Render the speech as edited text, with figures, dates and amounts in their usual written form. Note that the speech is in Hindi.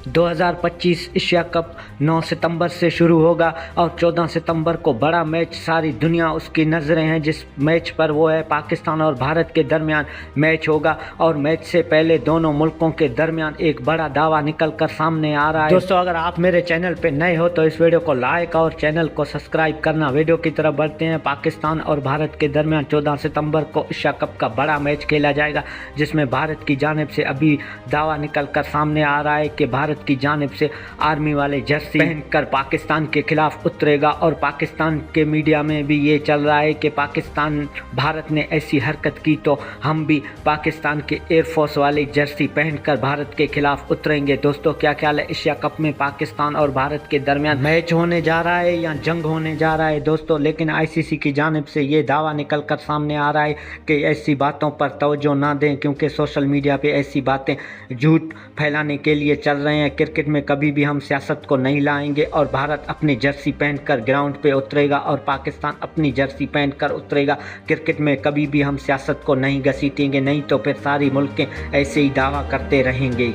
2025 एशिया कप 9 सितंबर से शुरू होगा और 14 सितंबर को बड़ा मैच, सारी दुनिया उसकी नज़रें हैं जिस मैच पर, वो है पाकिस्तान और भारत के दरमियान मैच होगा। और मैच से पहले दोनों मुल्कों के दरमियान एक बड़ा दावा निकल कर सामने आ रहा है। दोस्तों, अगर आप मेरे चैनल पे नए हो तो इस वीडियो को लाइक और चैनल को सब्सक्राइब करना। वीडियो की तरफ बढ़ते हैं। पाकिस्तान और भारत के दरमियान 14 सितंबर को एशिया कप का बड़ा मैच खेला जाएगा, जिसमें भारत की जानिब से अभी दावा निकल कर सामने आ रहा है कि भारत की जानिब से आर्मी वाले जर्सी पहनकर पाकिस्तान के खिलाफ उतरेगा। और पाकिस्तान के मीडिया में भी ये चल रहा है कि भारत ने ऐसी हरकत की तो हम भी पाकिस्तान के एयरफोर्स वाली जर्सी पहनकर भारत के खिलाफ उतरेंगे। दोस्तों, क्या ख्याल है, एशिया कप में पाकिस्तान और भारत के दरमियान मैच होने जा रहा है या जंग होने जा रहा है दोस्तों? लेकिन आईसीसी की जानिब से ये दावा निकल कर सामने आ रहा है कि ऐसी बातों पर तवज्जो ना दें, क्योंकि सोशल मीडिया पे ऐसी बातें झूठ फैलाने के लिए चल रहे हैं। क्रिकेट में कभी भी हम सियासत को नहीं लाएंगे और भारत अपनी जर्सी पहनकर ग्राउंड पे उतरेगा और पाकिस्तान अपनी जर्सी पहनकर उतरेगा। क्रिकेट में कभी भी हम सियासत को नहीं घसीटेंगे, नहीं तो फिर सारी मुल्कें ऐसे ही दावा करते रहेंगे।